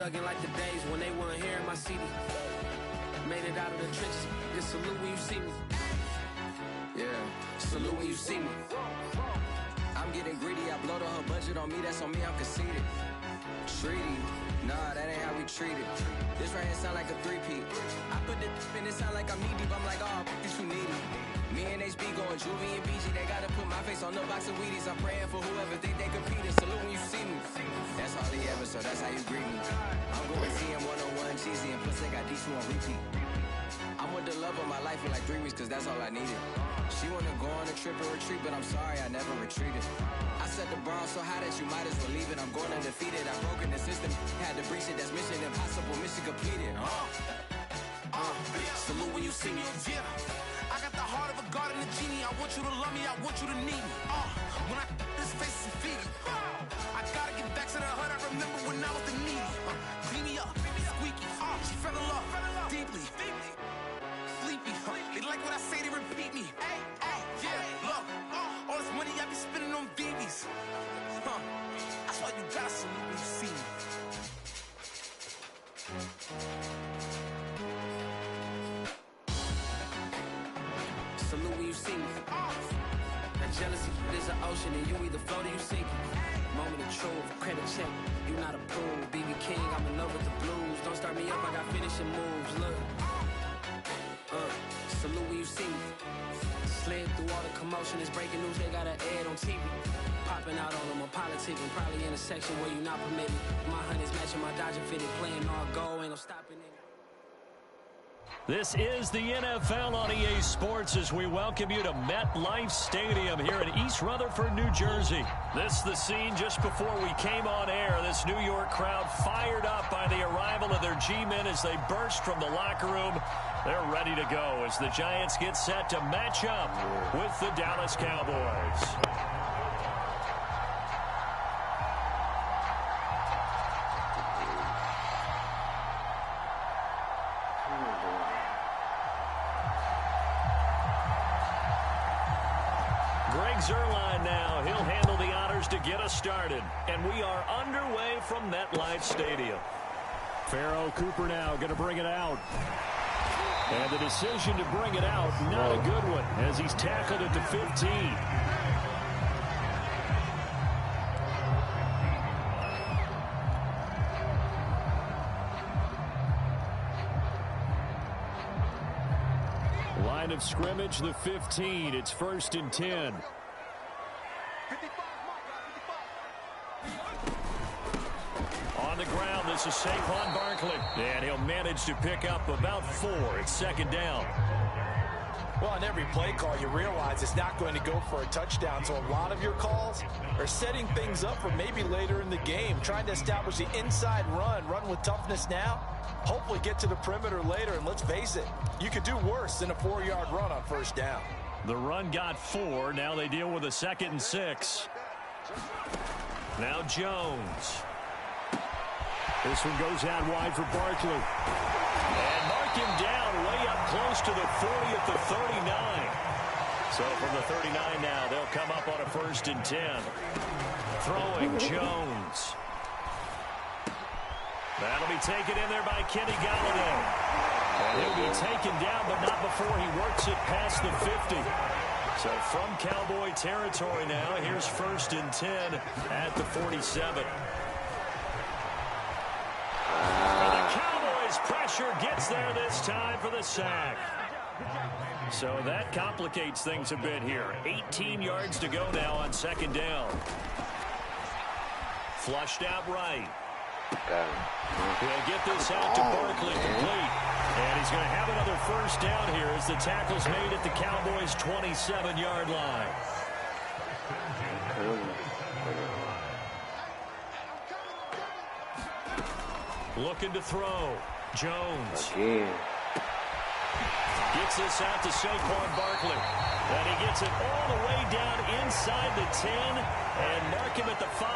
Again, like the days when they weren't here in my city. Made it out of the trenches. Just salute when you see me. Yeah, salute when you see me. I'm getting greedy. I blow the whole budget on me. That's on me. I'm conceited. Treaty. Nah, that ain't how we treat it. This right here sound like a three-peat. I put the in it sound like I'm knee deep. I'm like, oh, you too needy. Me and HB going Juvie and BG. They gotta put my face on no box of Wheaties. I'm praying for whoever think they competing. Salute when you see me. That's all he ever, so that's how you greet me. I'm going CM 101 cheesy and plus they got D2 on repeat. I'm with the love of my life for like 3 weeks cause that's all I needed. She wanna go on a trip or retreat, but I'm sorry I never retreated. I set the bar so high that you might as well leave it. I'm going undefeated. I've broken the system, had to breach it. That's mission impossible, mission completed. Salute when you see me. Yeah, I got the heart of a god and a genie. I want you to love me, I want you to need me. When I this face is feeding. I gotta get back to the hood. I remember when I was the needy. Clean me up, squeaky. She fell in love deeply. Sleepy. They like what I say, they repeat me. Yeah, look, all this money I be spending on BBs. That's why you gotta salute when you see me. Salute when you see me. That jealousy is an ocean and you either float or you sink. Moment of truth, credit check, you not approved. BB King, I'm in love with the blues. Don't start me up, I got finishing moves. Look, salute when you see me. Slid through all the commotion, it's breaking news, they got an ad on TV. Popping out on them, I'm politicking, probably in a section where you not permitted. My honey's matching my Dodger fitted, playing all go, ain't no stopping it. This is the NFL on EA Sports as we welcome you to MetLife Stadium here in East Rutherford, New Jersey. This is the scene just before we came on air. This New York crowd fired up by the arrival of their G-men as they burst from the locker room. They're ready to go as the Giants get set to match up with the Dallas Cowboys. Zerline now. He'll handle the honors to get us started. And we are underway from MetLife Stadium. Pharaoh Cooper now going to bring it out. And the decision to bring it out, not a good one, as he's tackled at the 15. Line of scrimmage, the 15. It's 1st and 10. On the ground, this is Saquon Barkley. And he'll manage to pick up about 4. It's 2nd down. Well, on every play call, you realize it's not going to go for a touchdown. So a lot of your calls are setting things up for maybe later in the game, trying to establish the inside run with toughness now. Hopefully get to the perimeter later, and let's face it, you could do worse than a 4-yard run on 1st down. The run got 4. Now they deal with a 2nd and 6. Now Jones. This one goes out wide for Barkley. And mark him down way up close to the 40 at the 39. So from the 39 now, they'll come up on a 1st and 10. Throwing Jones. That'll be taken in there by Kenny Golladay. And he'll be taken down, but not before he works it past the 50. So from Cowboy territory now, here's 1st and 10 at the 47. And the Cowboys' pressure gets there this time for the sack. So that complicates things a bit here. 18 yards to go now on 2nd down. Flushed out right. He'll get this out to Barkley complete. And he's going to have another 1st down here as the tackle's made at the Cowboys' 27-yard line. Looking to throw. Jones. Gets this out to Saquon Barkley. And he gets it all the way down inside the 10 and mark him at the 5.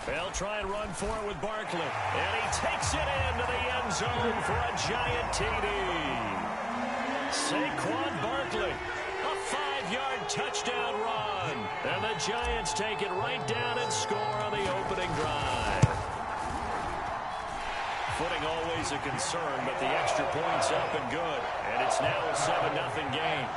They'll try and run for it with Barkley. And he takes it into the end zone for a giant TD. Saquon Barkley, a 5 5-yard touchdown run. And the Giants take it right down and score on the opening drive. Footing always a concern, but the extra point's up and good. And it's now a 7-0 game.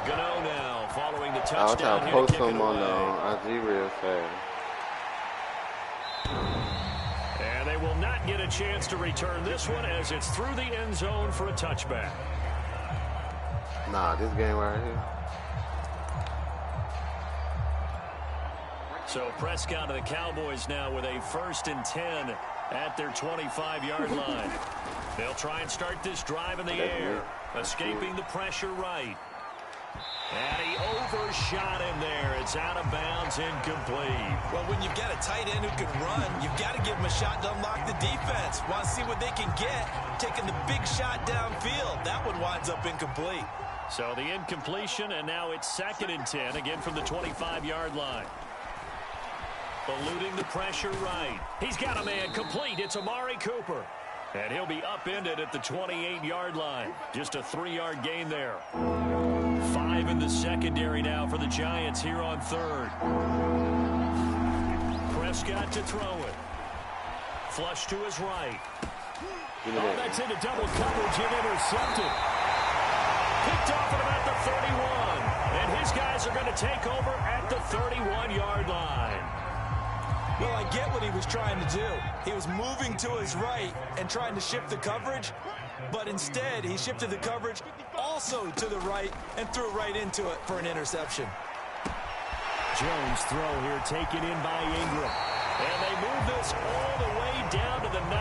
Gano now following the touchdown. I'll post them on IG real fast. And they will not get a chance to return this one as it's through the end zone for a touchback. Nah, this game right here. So Prescott and the Cowboys now with a 1st and 10 at their 25-yard line. They'll try and start this drive in the air, escaping the pressure right. And he overshot him there. It's out of bounds, incomplete. Well, when you've got a tight end who can run, you've got to give him a shot to unlock the defense. Want to see what they can get, taking the big shot downfield. That one winds up incomplete. So the incompletion, and now it's 2nd and 10, again from the 25-yard line. Eluding the pressure right. He's got a man complete. It's Amari Cooper. And he'll be upended at the 28-yard line. Just a 3-yard gain there. 5 in the secondary now for the Giants here on 3rd. Prescott to throw it. Flush to his right. Oh, that's into double coverage and intercepted. Picked off at about the 31. And his guys are going to take over at the 31-yard line. Well, I get what he was trying to do. He was moving to his right and trying to shift the coverage, but instead he shifted the coverage also to the right and threw right into it for an interception. Jones throw here taken in by Ingram. And they move this all the way down to the 9.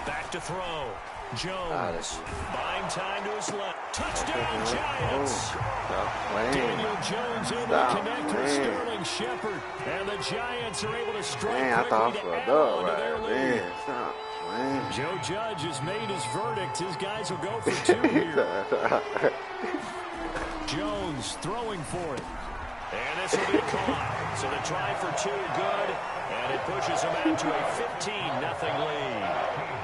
Back to throw. Jones buying time to his left. Touchdown, Giants. Daniel Jones able to connect with Sterling Shepard. And the Giants are able to strike quickly to add on to their lead. Joe Judge has made his verdict. His guys will go for 2 here. Jones throwing for it. And this will be caught. So the try for 2 good. And it pushes them out to a 15-0 lead.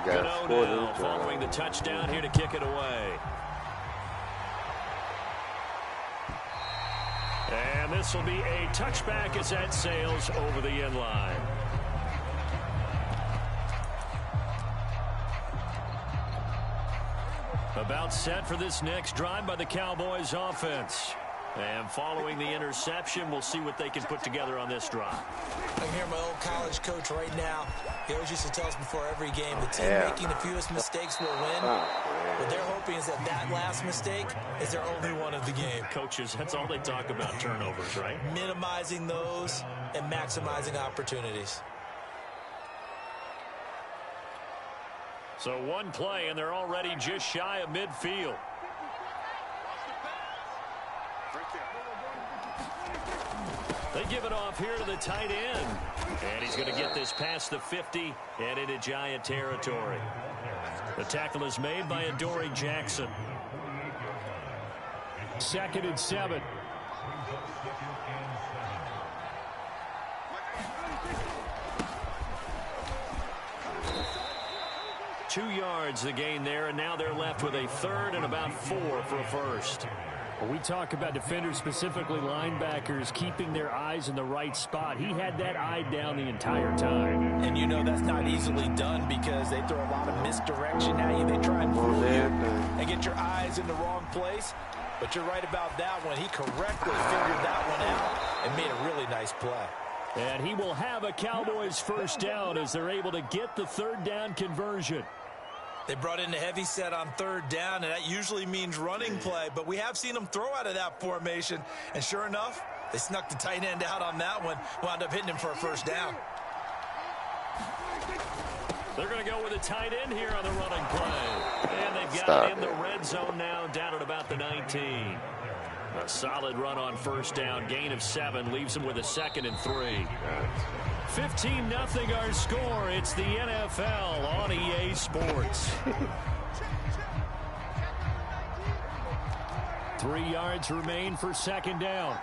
Gano now following the touchdown here to kick it away. And this will be a touchback as that sails over the end line. About set for this next drive by the Cowboys offense. And following the interception, we'll see what they can put together on this drive. I can hear my old college coach right now. He always used to tell us before every game, the team making the fewest mistakes will win. What they're hoping is that that last mistake is their only one of the game. Coaches, that's all they talk about, turnovers, right? Minimizing those and maximizing opportunities. So one play, and they're already just shy of midfield. They give it off here to the tight end. And he's going to get this past the 50 and into Giant territory. The tackle is made by Adoree Jackson. 2nd and 7. Two yards the gain there, and now they're left with a 3rd and about 4 for a first. Well, we talk about defenders, specifically linebackers, keeping their eyes in the right spot. He had that eye down the entire time. And you know that's not easily done because they throw a lot of misdirection at you. They try and fool you and get your eyes in the wrong place. But you're right about that one. He correctly figured that one out and made a really nice play. And he will have a Cowboys first down as they're able to get the 3rd down conversion. They brought in a heavy set on 3rd down, and that usually means running play. But we have seen them throw out of that formation. And sure enough, they snuck the tight end out on that one. Wound up hitting him for a first down. They're going to go with a tight end here on the running play. And they've got it in the red zone now, down at about the 19. A solid run on first down. Gain of 7 leaves them with a 2nd and 3. 15-0 our score. It's the NFL on EA Sports. 3 yards remain for second down.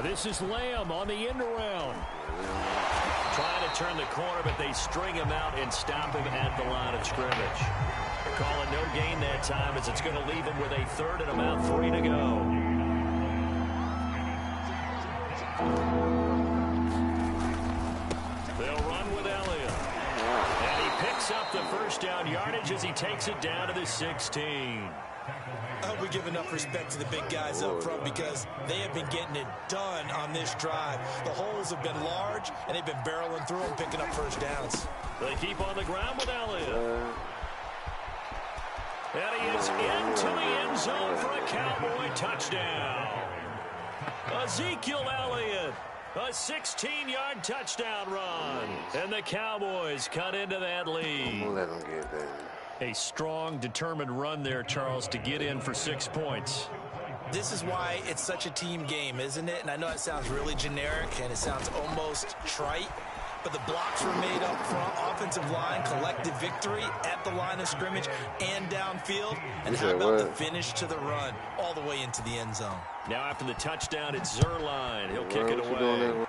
This is Lamb on the end around. Trying to turn the corner, but they string him out and stop him at the line of scrimmage. They're calling no gain that time as it's going to leave him with a 3rd and about 3 to go. They'll run with Elliott. And he picks up the first down yardage as he takes it down to the 16. I hope we give enough respect to the big guys up front because they have been getting it done on this drive. The holes have been large, and they've been barreling through them, picking up first downs. They keep on the ground with Elliott. And he is into the end zone for a Cowboy touchdown. Ezekiel Elliott, a 16-yard touchdown run. And the Cowboys cut into that lead. We'll let them get there. A strong, determined run there, Charles, to get in for 6 points. This is why it's such a team game, isn't it? And I know it sounds really generic and it sounds almost trite, but the blocks were made up front, offensive line, collective victory at the line of scrimmage and downfield. And how about the finish to the run all the way into the end zone? Now after the touchdown, it's Zerline. He'll kick it away.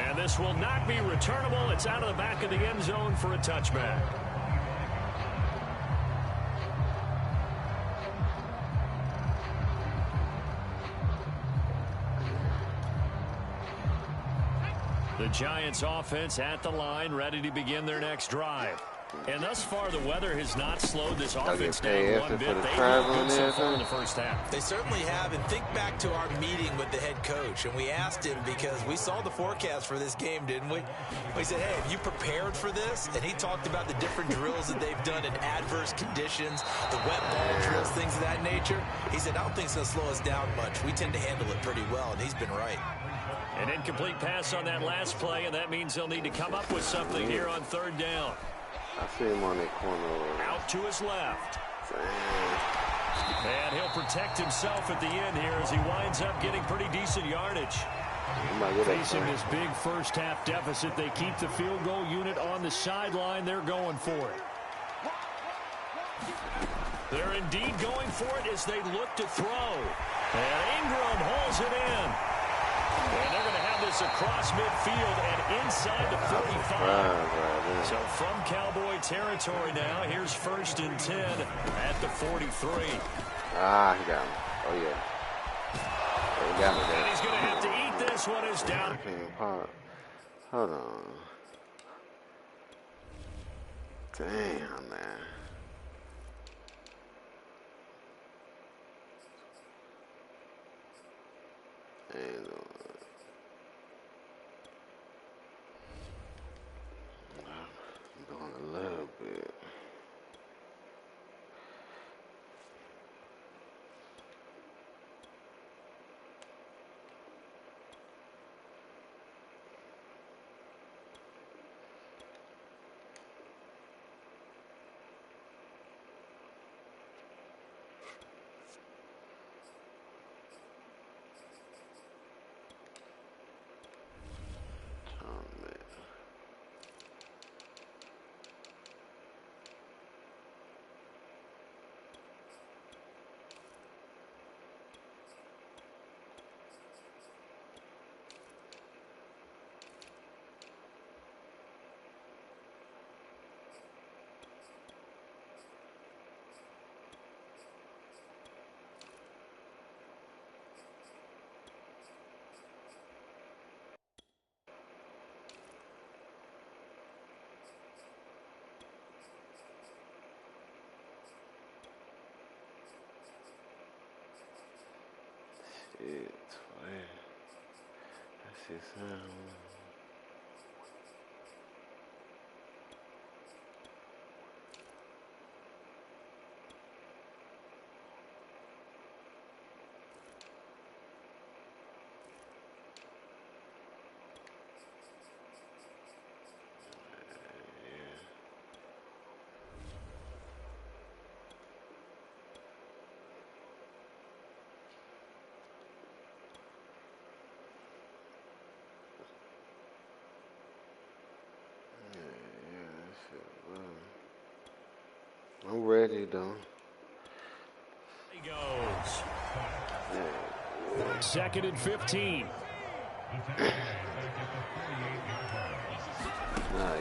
And this will not be returnable. It's out of the back of the end zone for a touchback. The Giants offense at the line, ready to begin their next drive. And thus far, the weather has not slowed this offense down one bit. They've been good so far in the first half. They certainly have. And think back to our meeting with the head coach. And we asked him because we saw the forecast for this game, didn't we? We said, hey, have you prepared for this? And he talked about the different drills that they've done in adverse conditions, the wet ball drills, things of that nature. He said, I don't think it's going to slow us down much. We tend to handle it pretty well, and he's been right. An incomplete pass on that last play, and that means they'll need to come up with something here on 3rd down. I see him on that corner. Out to his left. Damn. And he'll protect himself at the end here as he winds up getting pretty decent yardage. Facing this big first half deficit, they keep the field goal unit on the sideline. They're going for it. They're indeed going for it as they look to throw. And Ingram holds it in. And they're going to have this across midfield and inside the 45. So from Cowboy territory now, here's 1st and 10 at the 43. Ah, he got me. Oh, yeah. He got me there. And he's going to have to eat this one as down. I can't even pop. Hold on. Damn, man. And, I'm going a little bit. It's fine. I see some. I'm ready, though. He goes. 2nd and 15.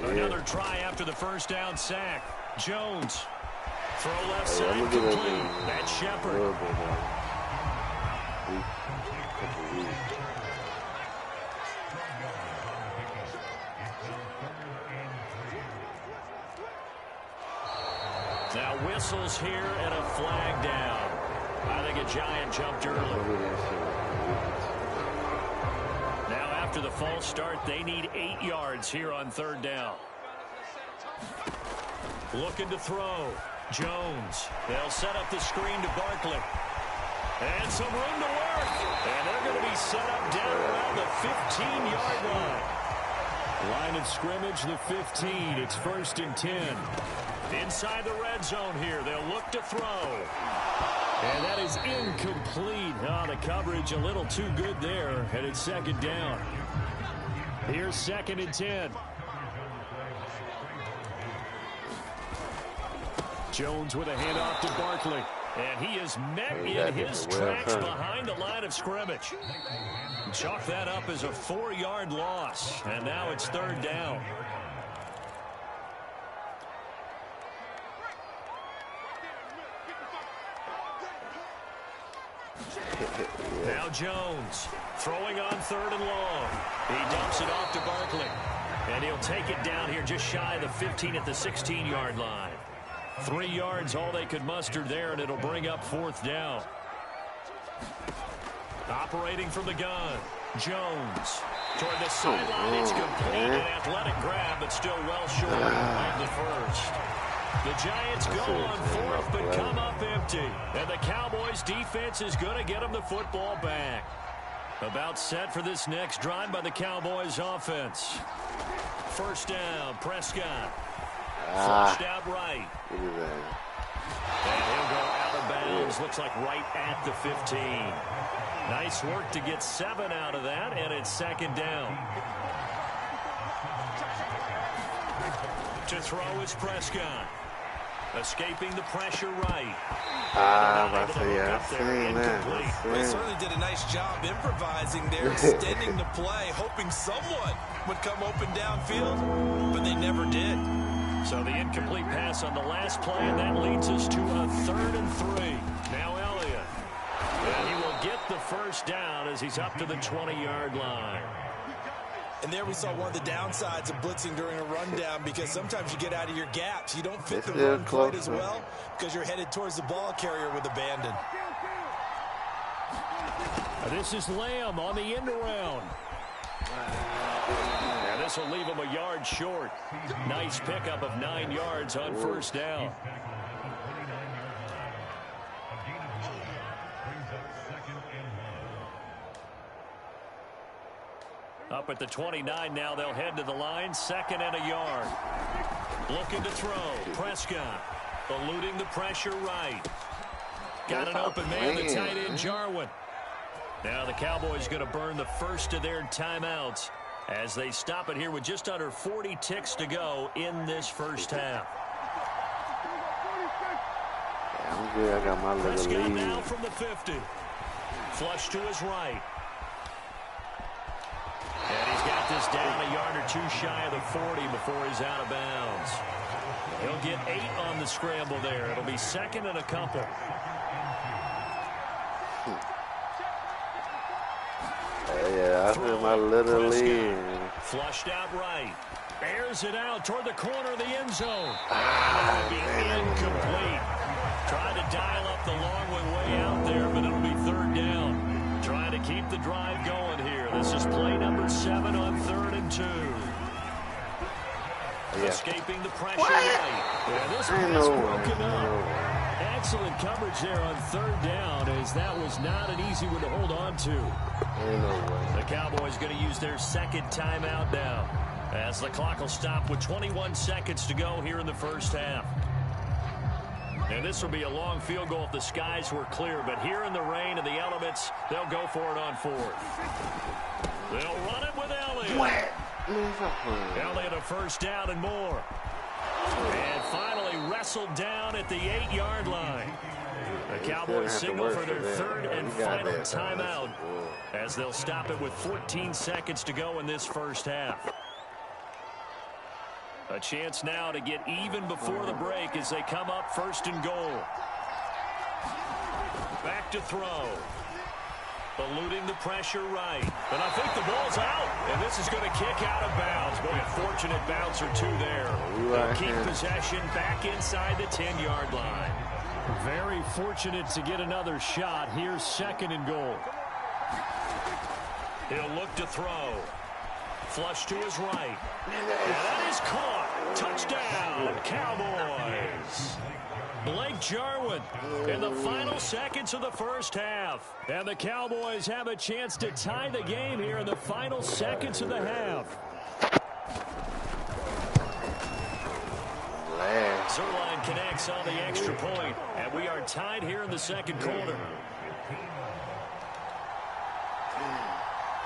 Another try after the first down sack. Jones. Throw left side complete. That's Shepard. Now whistles here and a flag down. I think a Giant jumped early. Now after the false start, they need 8 yards here on 3rd down. Looking to throw. Jones. They'll set up the screen to Barkley. And some room to work. And they're going to be set up down around the 15-yard line. Line of scrimmage, the 15. It's 1st and 10. Inside the red zone here. They'll look to throw. And that is incomplete. Oh, the coverage a little too good there. And it's 2nd down. Here's 2nd and 10. Jones with a handoff to Barkley. And he is met in his tracks behind the line of scrimmage. Chalk that up as a 4-yard loss. And now it's 3rd down. Now Jones throwing on 3rd and long. He dumps it off to Barkley. And he'll take it down here just shy of the 15 at the 16-yard line. 3 yards all they could muster there, and it'll bring up 4th down. Operating from the gun. Jones toward the sideline. It's complete. An athletic grab, but still well short of the first. The Giants go on 4th, but come up empty. And the Cowboys' defense is going to get them the football back. About set for this next drive by the Cowboys' offense. 1st down, Prescott. Flushed out right. Look at that. And he'll go out of bounds. Looks like right at the 15. Nice work to get 7 out of that, and it's 2nd down. To throw is Prescott. Escaping the pressure right. I seen that. They certainly did a nice job improvising there, extending the play, hoping someone would come open downfield, but they never did. So the incomplete pass on the last play, and that leads us to a 3rd and 3. Now Elliott. And he will get the 1st down as he's up to the 20-yard line. And there we saw one of the downsides of blitzing during a rundown, because sometimes you get out of your gaps. You don't fit the run quite as well because you're headed towards the ball carrier with abandon. This is Lamb on the end around. And this will leave him a yard short. Nice pickup of 9 yards on 1st down. Up at the 29 now, they'll head to the line. 2nd and a yard. Looking to throw. Prescott eluding the pressure right. Got an open man, the tight end, Jarwin. Now the Cowboys going to burn the first of their timeouts as they stop it here with just under 40 ticks to go in this 1st half. I'm good. I got my little Prescott lead. now from the 50. Flush to his right. And he's got this down a yard or 2 shy of the 40 before he's out of bounds. He'll get 8 on the scramble there. It'll be 2nd and a couple. Yeah, I feel my little lead. Flushed out right. Airs it out toward the corner of the end zone. And it'll be incomplete. Trying to dial up the long way out there, but it'll be 3rd down. Trying to keep the drive going here. This is play number 7 on 3rd and 2. Escaping the pressure right. Yeah, this one's broken up. Excellent coverage there on 3rd down, as that was not an easy one to hold on to. The Cowboys going to use their 2nd timeout now, as the clock will stop with 21 seconds to go here in the 1st half. And this will be a long field goal if the skies were clear, but here in the rain and the elements, they'll go for it on 4th. They'll run it with Elliott. Elliott a 1st down and more. And finally wrestled down at the 8-yard line. The Cowboys signal for their third and final timeout as they'll stop it with 14 seconds to go in this first half. A chance now to get even before the break as they come up 1st and goal. Back to throw. Eluding the pressure right. And I think the ball's out. And this is going to kick out of bounds. Boy, a fortunate bounce or two there. They'll keep possession back inside the 10-yard line. Very fortunate to get another shot. Here's 2nd and goal. He'll look to throw. Flush to his right. And that is caught. Touchdown, Cowboys. Blake Jarwin in the final seconds of the first half. And the Cowboys have a chance to tie the game here in the final seconds of the half. Zerline connects on the extra point, and we are tied here in the second quarter.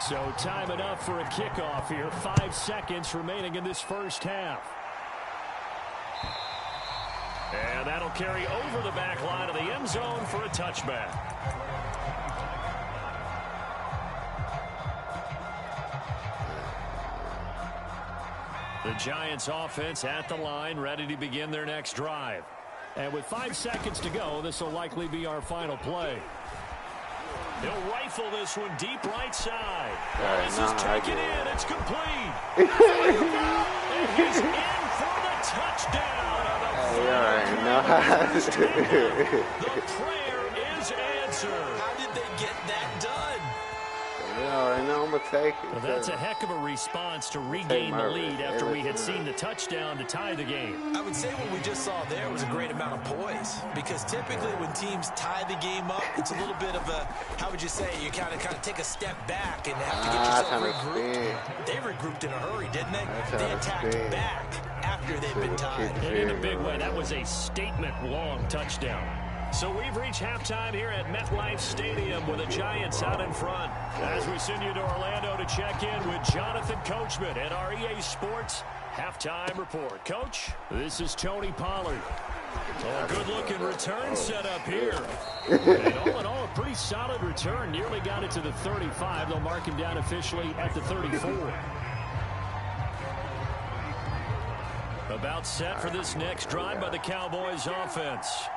So time enough for a kickoff here. 5 seconds remaining in this first half. And that'll carry over the back line of the end zone for a touchback. The Giants offense at the line, ready to begin their next drive. And with 5 seconds to go, this will likely be our final play. He'll rifle this one deep right side. This is taken in. It's complete. And he's in for the touchdown. The prayer is answered. How did they get that done? I know I'm going to take it. Well, that's a heck of a response to regain the lead after we had seen the touchdown to tie the game. I would say what we just saw there was a great amount of poise, because typically when teams tie the game up, it's a little bit of a, how would you say, you kind of take a step back and have to get yourself regrouped. They regrouped in a hurry, didn't they? They attacked back after they've been tied. And in a big way, that was a statement-long touchdown. So we've reached halftime here at MetLife Stadium with the Giants out in front. As we send you to Orlando to check in with Jonathan Coachman at our EA Sports Halftime Report. Coach, this is Tony Pollard. Oh, a good-looking return set up here. And all in all, a pretty solid return. Nearly got it to the 35. They'll mark him down officially at the 34. About set for this next drive by the Cowboys offense.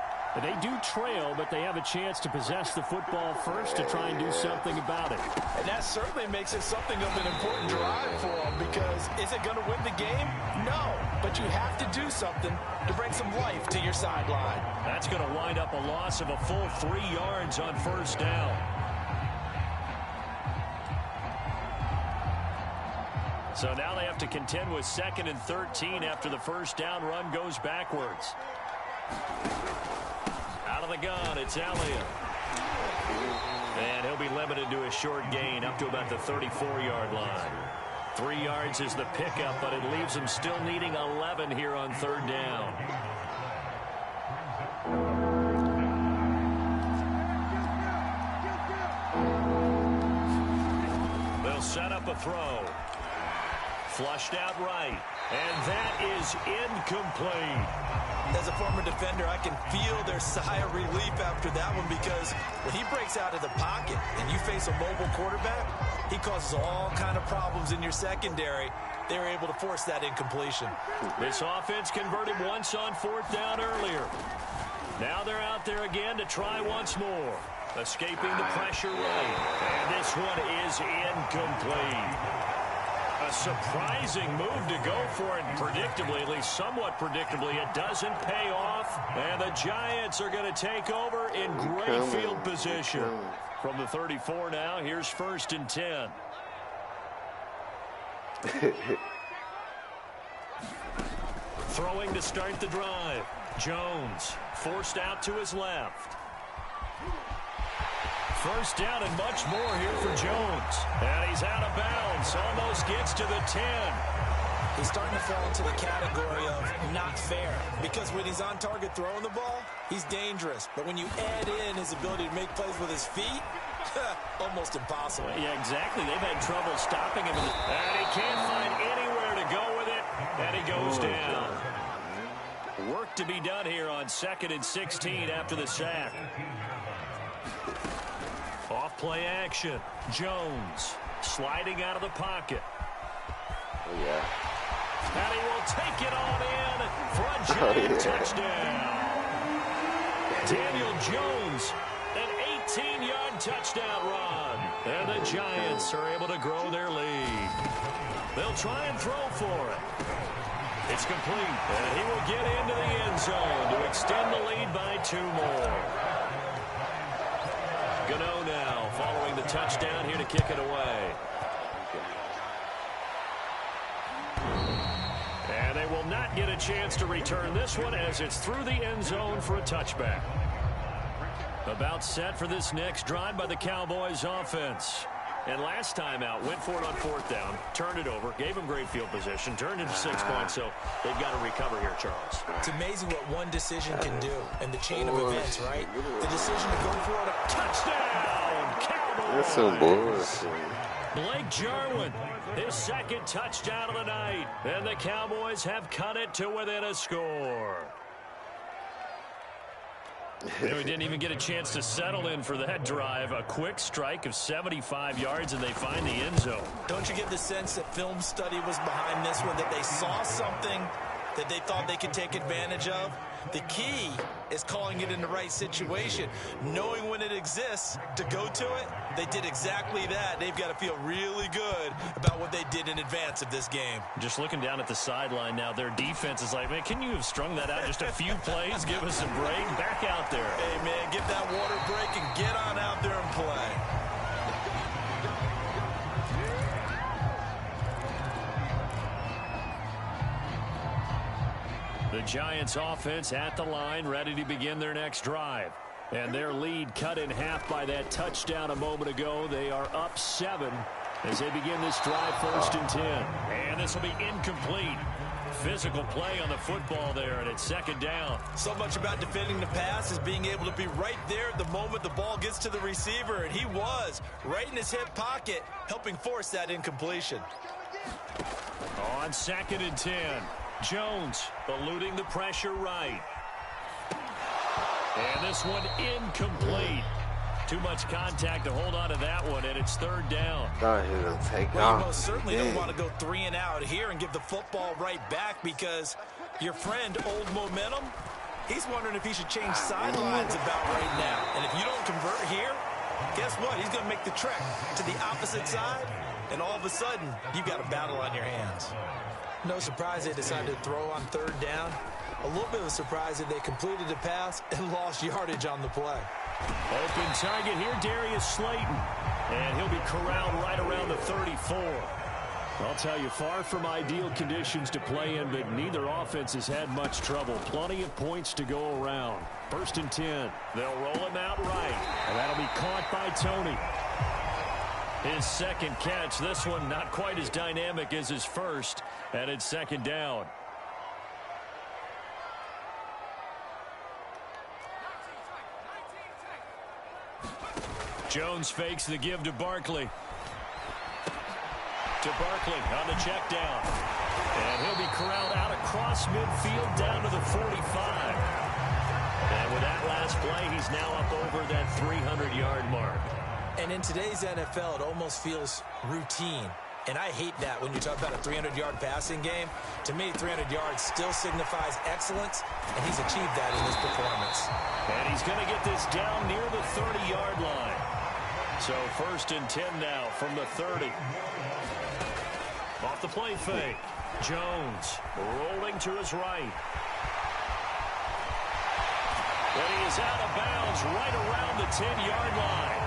They do trail, but they have a chance to possess the football first to try and do something about it. And that certainly makes it something of an important drive for them, because is it going to win the game? No, but you have to do something to bring some life to your sideline. That's going to wind up a loss of a full 3 yards on first down. So now they have to contend with 2nd and 13 after the first down run goes backwards. Out of the gun, it's Elliott. And he'll be limited to a short gain up to about the 34-yard line. 3 yards is the pickup, but it leaves him still needing 11 here on 3rd down. They'll set up a throw. Flushed out right. And that is incomplete. As a former defender, I can feel their sigh of relief after that one, because when he breaks out of the pocket and you face a mobile quarterback, he causes all kind of problems in your secondary. They were able to force that incompletion. This offense converted once on 4th down earlier. Now they're out there again to try once more. Escaping the pressure right. And this one is incomplete. A surprising move to go for it. Predictably, at least somewhat predictably, it doesn't pay off. And the Giants are going to take over in great field position. From the 34 now, here's 1st and 10. Throwing to start the drive. Jones forced out to his left. First down and much more here for Jones. And he's out of bounds. Almost gets to the 10. He's starting to fall into the category of not fair, because when he's on target throwing the ball, he's dangerous. But when you add in his ability to make plays with his feet, almost impossible. Yeah, exactly. They've had trouble stopping him. And he can't find anywhere to go with it. And he goes down. Work to be done here on 2nd and 16 after the sack. Off play action. Jones sliding out of the pocket. Oh, yeah. And he will take it on in for a giant touchdown. Daniel Jones, an 18-yard touchdown run. And the Giants are able to grow their lead. They'll try and throw for it. It's complete, and he will get into the end zone to extend the lead by 2 more. Gano now following the touchdown here to kick it away. And they will not get a chance to return this one as it's through the end zone for a touchback. About set for this next drive by the Cowboys offense. And last time out, went for it on 4th down, turned it over, gave them great field position, turned into 6 points, so they've got to recover here, Charles. It's amazing what one decision can do in the chain of events, right? The decision to go for it. Touchdown, Cowboys! That's some bullshit. Blake Jarwin, his 2nd touchdown of the night, and the Cowboys have cut it to within a score. We didn't even get a chance to settle in for that drive. A quick strike of 75 yards, and they find the end zone. Don't you get the sense that film study was behind this one, that they saw something that they thought they could take advantage of? The key is calling it in the right situation, knowing when it exists to go to it. They did exactly that. They've got to feel really good about what they did in advance of this game. Just looking down at the sideline now, their defense is like, man, can you have strung that out just a few plays? Give us a break. Back out there. Hey, man, get that water break and get on out there and play. The Giants offense at the line, ready to begin their next drive. And their lead cut in half by that touchdown a moment ago. They are up 7 as they begin this drive, 1st and 10. And this will be incomplete. Physical play on the football there, and it's 2nd down. So much about defending the pass is being able to be right there at the moment the ball gets to the receiver, and he was right in his hip pocket, helping force that incompletion. On 2nd and 10, Jones eluding the pressure right. And this one incomplete. Too much contact to hold on to that one, and it's 3rd down. Thought he was going to take Well, off. you most certainly don't want to go 3 and out here and give the football right back, because your friend, Old Momentum, he's wondering if he should change sidelines about right now. And if you don't convert here, guess what? He's going to make the trek to the opposite side, and all of a sudden, you've got a battle on your hands. No surprise they decided to throw on 3rd down. A little bit of a surprise that they completed the pass and lost yardage on the play. Open target here, Darius Slayton. And he'll be corralled right around the 34. I'll tell you, far from ideal conditions to play in, but neither offense has had much trouble. Plenty of points to go around. 1st and 10. They'll roll him out right. And that'll be caught by Tony. His 2nd catch. This one not quite as dynamic as his first. And it's 2nd down. Jones fakes the give to Barkley. To Barkley on the check down. And he'll be corralled out across midfield down to the 45. And with that last play, he's now up over that 300-yard mark. And in today's NFL, it almost feels routine. And I hate that when you talk about a 300-yard passing game. To me, 300 yards still signifies excellence, and he's achieved that in this performance. And he's going to get this down near the 30-yard line. So 1st and 10 now from the 30. Off the play fake. Jones rolling to his right. And he is out of bounds right around the 10-yard line.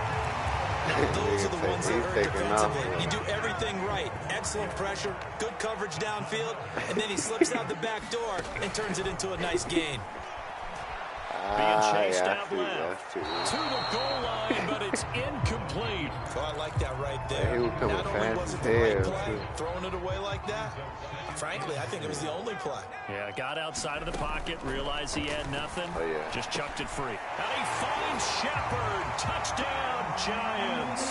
Now, those are the ones that hurt defensively. You do everything right. Excellent pressure, good coverage downfield, and then he slips out the back door and turns it into a nice gain. Being chased out left to the goal line, but it's incomplete. Oh, I like that right there. Yeah, not only was it the right play, throwing it away like that, frankly, I think it was the only play. Yeah, got outside of the pocket, realized he had nothing, just chucked it free. And he finds Shepard. Touchdown, Giants.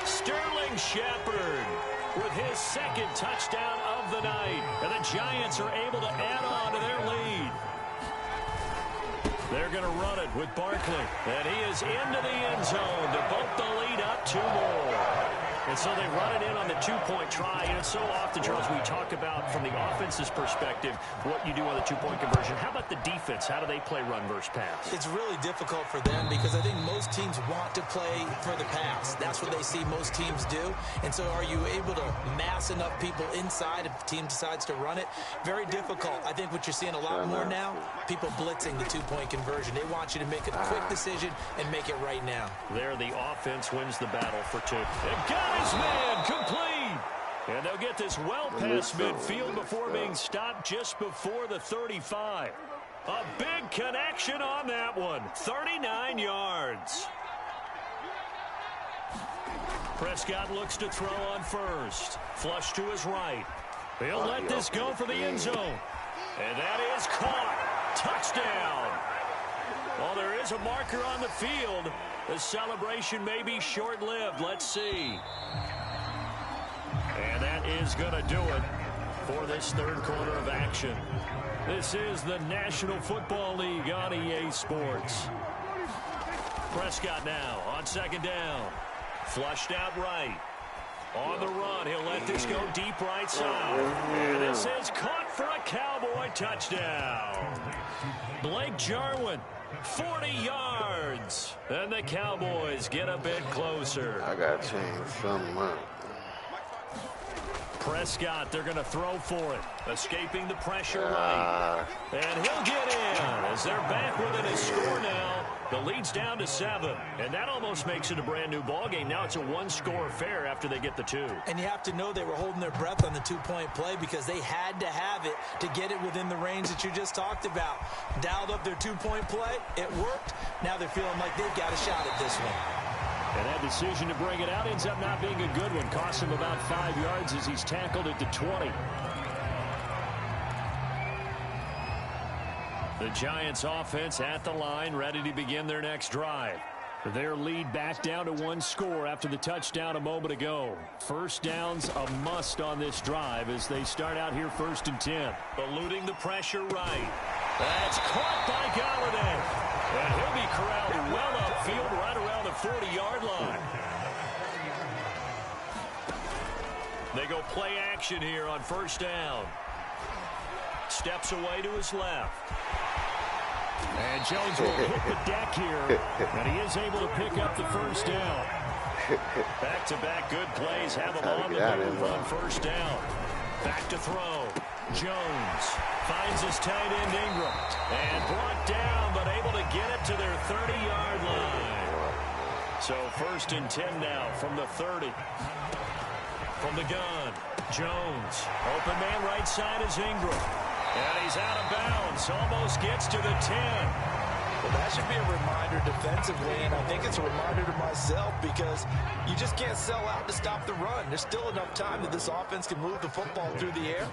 Sterling Shepard with his 2nd touchdown of the night. And the Giants are able to add on to their lead. They're going to run it with Barkley. And he is into the end zone to bump the lead up 2 more. And so they run it in on the 2-point try. And so often, Charles, we talk about from the offense's perspective what you do on the 2-point conversion. How about the defense? How do they play run versus pass? It's really difficult for them because I think most teams want to play for the pass. That's what they see most teams do. And so are you able to mass enough people inside if the team decides to run it? Very difficult. I think what you're seeing a lot more now, people blitzing the 2-point conversion. They want you to make a quick decision and make it right now. There, the offense wins the battle for 2. It got his man complete. And they'll get this well past midfield before being stopped just before the 35. A big connection on that one. 39 yards. Prescott looks to throw on first. Flush to his right. He'll let this go for the end zone. And that is caught. Touchdown. Well, there is a marker on the field. The celebration may be short-lived. Let's see. And that is going to do it for this third quarter of action. This is the National Football League on EA Sports. Prescott now on second down. Flushed out right. On the run, he'll let this go deep right side. And this is caught for a Cowboy touchdown. Blake Jarwin, 40 yards. And the Cowboys get a bit closer. I got to change something up. Prescott, they're going to throw for it. Escaping the pressure right. And he'll get in as they're back within a score now. The lead's down to 7. And that almost makes it a brand new ball game. Now it's a 1-score affair after they get the 2. And you have to know they were holding their breath on the 2-point play because they had to have it to get it within the range that you just talked about. Dialed up their 2-point play. It worked. Now they're feeling like they've got a shot at this one. And that decision to bring it out ends up not being a good one. Costs him about 5 yards as he's tackled at the 20. The Giants offense at the line, ready to begin their next drive. Their lead back down to 1 score after the touchdown a moment ago. First down's a must on this drive as they start out here 1st and 10. Eluding the pressure right. That's caught by Galladay. And he'll be corralled well upfield right around the 40-yard line. They go play action here on first down. Steps away to his left. And Jones will hit the deck here. And he is able to pick up the first down. Back-to-back good plays have him on the move on first down. Back to throw. Jones finds his tight end Ingram. And brought down, but able to get it to their 30-yard line. So 1st and 10 now from the 30. From the gun, Jones. Open man right side is Ingram. And he's out of bounds. Almost gets to the 10. Well, that should be a reminder defensively, and I think it's a reminder to myself because you just can't sell out to stop the run. There's still enough time that this offense can move the football through the air,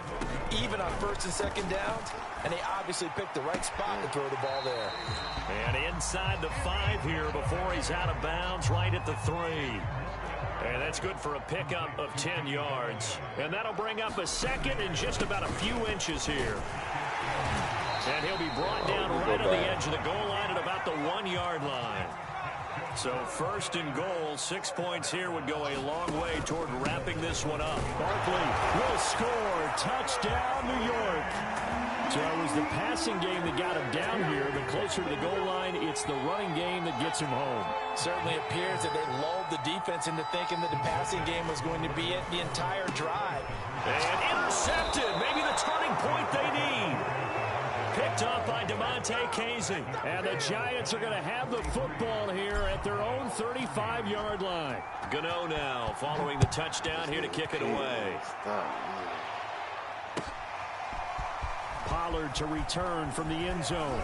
even on 1st and 2nd downs, and they obviously picked the right spot to throw the ball there. And inside the 5 here before he's out of bounds, right at the 3. And that's good for a pickup of 10 yards. And that'll bring up a 2nd and just about a few inches here. And he'll be brought down right on the edge of the goal line at about the 1-yard line. So 1st and goal, 6 points here would go a long way toward wrapping this one up. Barkley will score. Touchdown, New York. So it was the passing game that got him down here, but closer to the goal line, it's the running game that gets him home. Certainly appears that they lulled the defense into thinking that the passing game was going to be it the entire drive. And intercepted. Maybe the turning point they need. Picked up by DeMonte Casey. And the Giants are going to have the football here at their own 35-yard line. Gano now following the touchdown here to kick it away. Pollard to return from the end zone.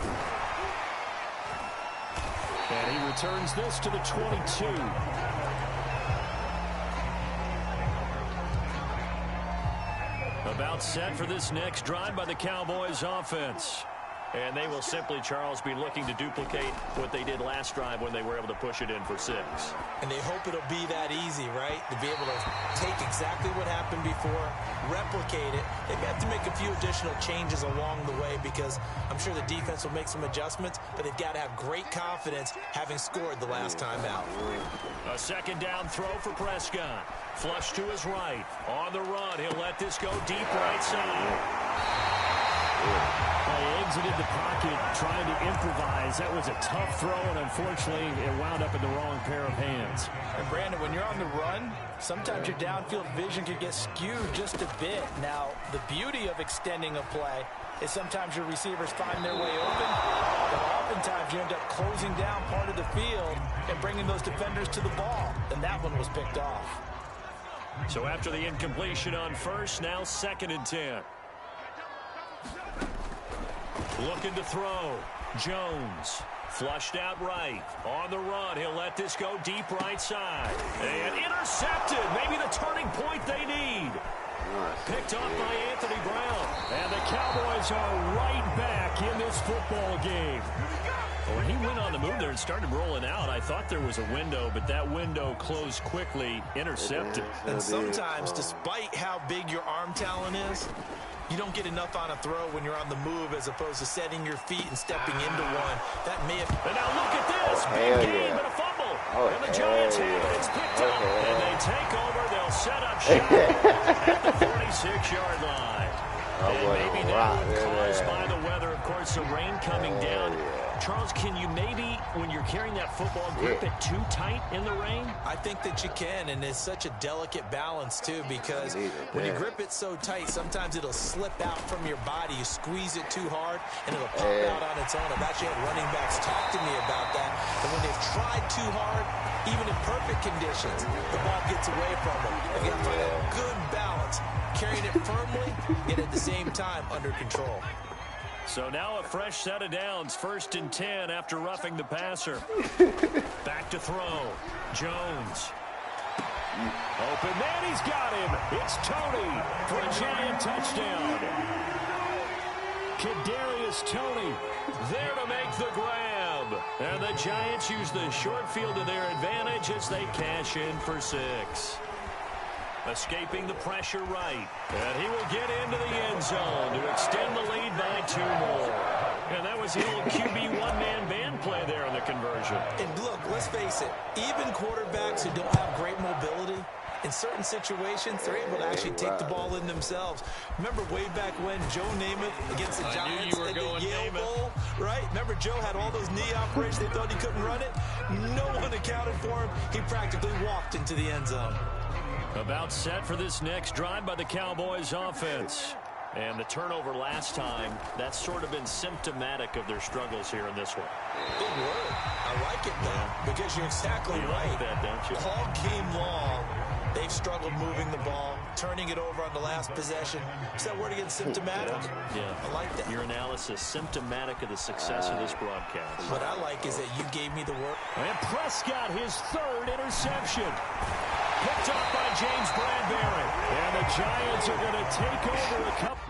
And he returns this to the 22. About set for this next drive by the Cowboys offense. And they will simply, Charles, be looking to duplicate what they did last drive when they were able to push it in for 6. And they hope it'll be that easy, right? To be able to take exactly what happened before, replicate it. They've got to make a few additional changes along the way because I'm sure the defense will make some adjustments, but they've got to have great confidence having scored the last time out. A second down throw for Prescott. Flush to his right. On the run, he'll let this go deep right side. He exited the pocket trying to improvise. That was a tough throw, and unfortunately, it wound up in the wrong pair of hands. And Brandon, when you're on the run, sometimes your downfield vision can get skewed just a bit. Now, the beauty of extending a play is sometimes your receivers find their way open, but oftentimes you end up closing down part of the field and bringing those defenders to the ball. And that one was picked off. So after the incompletion on first, now 2nd and 10. Looking to throw. Jones. Flushed out right. On the run. He'll let this go deep right side. And intercepted. Maybe the turning point they need. Picked off by Anthony Brown. And the Cowboys are right back in this football game. When he went on the move there and started rolling out, I thought there was a window, but that window closed quickly, intercepted. And sometimes, despite how big your arm talent is, you don't get enough on a throw when you're on the move as opposed to setting your feet and stepping into one. That may have... And now look at this. Big game and a fumble. And the Giants have it. It's picked up. And they take over. They'll set up shop at the 46-yard line. And maybe that would caused by the weather. Of course, the rain coming down. Charles, can you maybe, when you're carrying that football, grip it too tight in the rain? I think that you can, and it's such a delicate balance, too, because when you grip it so tight, sometimes it'll slip out from your body. You squeeze it too hard, and it'll pop out on its own. I've actually had running backs talk to me about that, and when they've tried too hard, even in perfect conditions, the ball gets away from them. They've got to find a good balance, carrying it firmly, yet at the same time under control. So now a fresh set of downs, 1st and 10 after roughing the passer. Back to throw. Jones. Open man, he's got him. It's Tony for a Giant touchdown. Kadarius Toney there to make the grab. And the Giants use the short field to their advantage as they cash in for 6. Escaping the pressure right. And he will get into the end zone to extend the lead by 2 more. And that was the old QB one-man band play there on the conversion. And look, let's face it, even quarterbacks who don't have great mobility, in certain situations, they're able to actually take the ball in themselves. Remember way back when Joe Namath against the Giants at the Yale Bowl, right? Remember Joe had all those knee operations. They thought he couldn't run it. No one accounted for him. He practically walked into the end zone. About set for this next drive by the Cowboys offense. And the turnover last time, that's sort of been symptomatic of their struggles here in this one. Big word. I like it, though, because you're exactly right. Like that, don't you? All game long, they've struggled moving the ball, turning it over on the last possession. Is that word again, symptomatic? Yeah. I like that. Your analysis, symptomatic of the success of this broadcast. What I like is that you gave me the word. And Prescott, his 3rd interception. Picked up by James Bradbury. And the Giants are going to take over a couple.